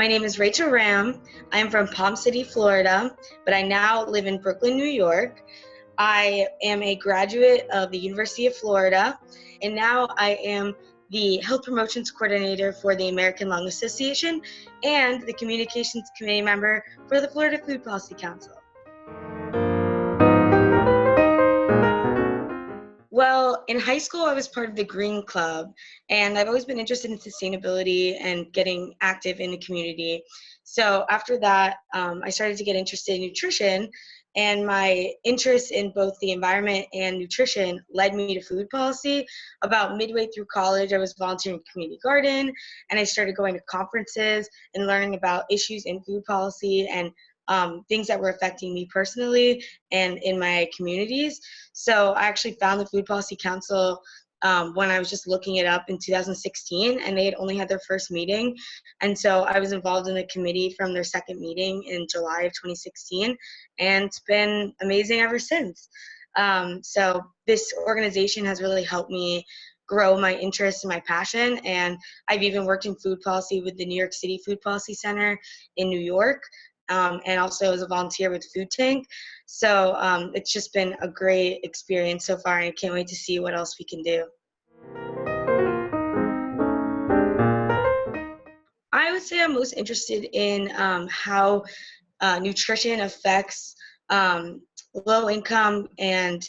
My name is Rachel Ram. I am from Palm City, Florida, but I now live in Brooklyn, New York. I am a graduate of the University of Florida, and now I am the Health Promotions Coordinator for the American Lung Association and the Communications Committee member for the Florida Food Policy Council. Well, in high school, I was part of the Green Club, and I've always been interested in sustainability and getting active in the community. So after that, I started to get interested in nutrition, and my interest in both the environment and nutrition led me to food policy. About midway through college, I was volunteering in community garden, and I started going to conferences and learning about issues in food policy and things that were affecting me personally and in my communities. So I actually found the Food Policy Council when I was just looking it up in 2016, and they had only had their first meeting. And so I was involved in the committee from their second meeting in July of 2016, and it's been amazing ever since. So this organization has really helped me grow my interest and my passion, and I've even worked in food policy with the New York City Food Policy Center in New York. And also as a volunteer with Food Tank. So it's just been a great experience so far, and I can't wait to see what else we can do. I would say I'm most interested in how nutrition affects low income and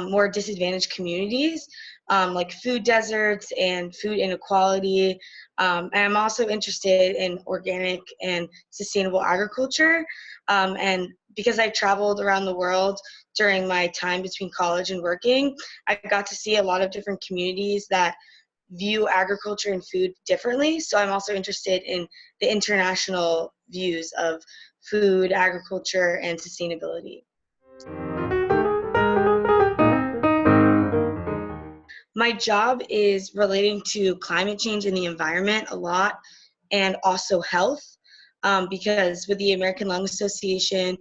more disadvantaged communities, like food deserts and food inequality. And I'm also interested in organic and sustainable agriculture. And because I traveled around the world during my time between college and working, I got to see a lot of different communities that view agriculture and food differently. So I'm also interested in the international views of food, agriculture, and sustainability. My job is relating to climate change and the environment a lot, and also health, because with the American Lung Association,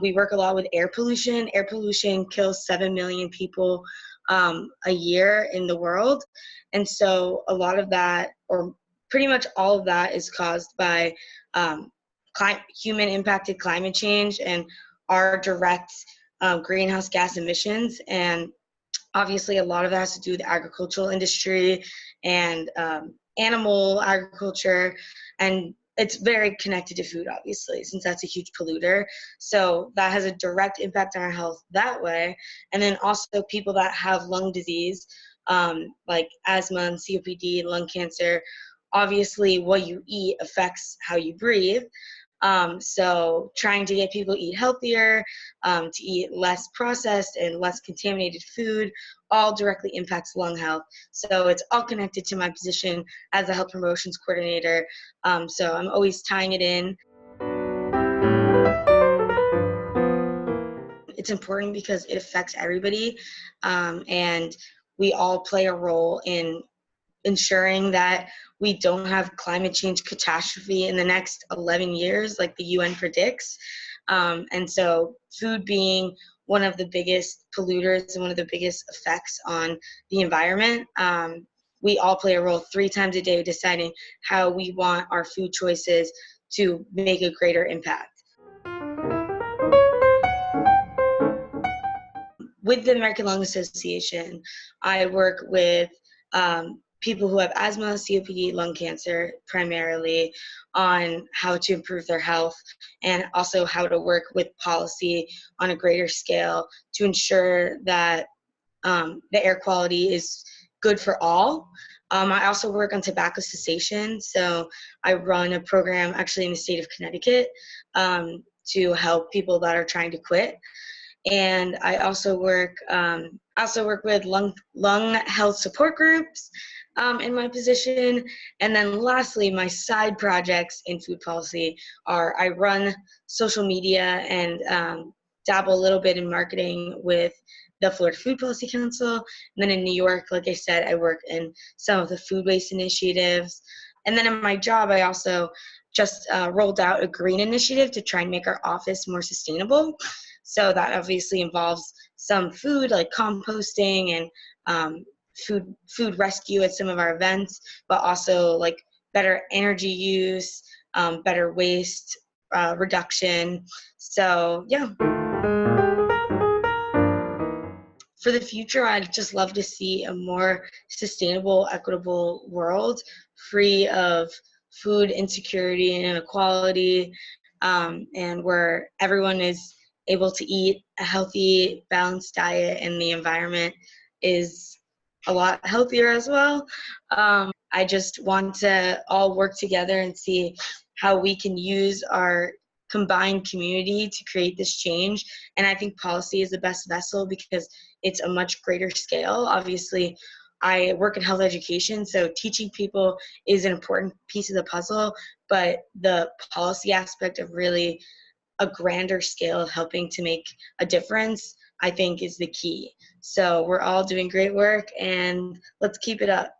we work a lot with air pollution. Air pollution kills 7 million people a year in the world. And so a lot of that, or pretty much all of that, is caused by human impacted climate change and our direct greenhouse gas emissions. And obviously a lot of that has to do with the agricultural industry and animal agriculture, and it's very connected to food, obviously, since that's a huge polluter. So that has a direct impact on our health that way. And then also people that have lung disease, like asthma and COPD, lung cancer, obviously what you eat affects how you breathe. So trying to get people to eat healthier, to eat less processed and less contaminated food, all directly impacts lung health. So it's all connected to my position as a health promotions coordinator. So I'm always tying it in. It's important because it affects everybody, and we all play a role in ensuring that we don't have climate change catastrophe in the next 11 years like the UN predicts. And so food being one of the biggest polluters and one of the biggest effects on the environment, we all play a role 3 times a day deciding how we want our food choices to make a greater impact. With the American Lung Association, I work with people who have asthma, COPD, lung cancer, primarily, on how to improve their health, and also how to work with policy on a greater scale to ensure that the air quality is good for all. I also work on tobacco cessation, so I run a program actually in the state of Connecticut to help people that are trying to quit. And I also work with lung health support groups in my position. And then lastly, my side projects in food policy are I run social media and dabble a little bit in marketing with the Florida Food Policy Council. And then in New York, like I said, I work in some of the food waste initiatives. And then in my job, I also just rolled out a green initiative to try and make our office more sustainable. So that obviously involves some food, like composting and food rescue at some of our events, but also like better energy use, better waste reduction. So yeah. For the future, I'd just love to see a more sustainable, equitable world, free of food insecurity and inequality, and where everyone is able to eat a healthy, balanced diet, and the environment is a lot healthier as well. I just want to all work together and see how we can use our combined community to create this change. And I think policy is the best vessel because it's a much greater scale. Obviously, I work in health education, so teaching people is an important piece of the puzzle, but the policy aspect of really a grander scale of helping to make a difference, I think, is the key. So we're all doing great work, and let's keep it up.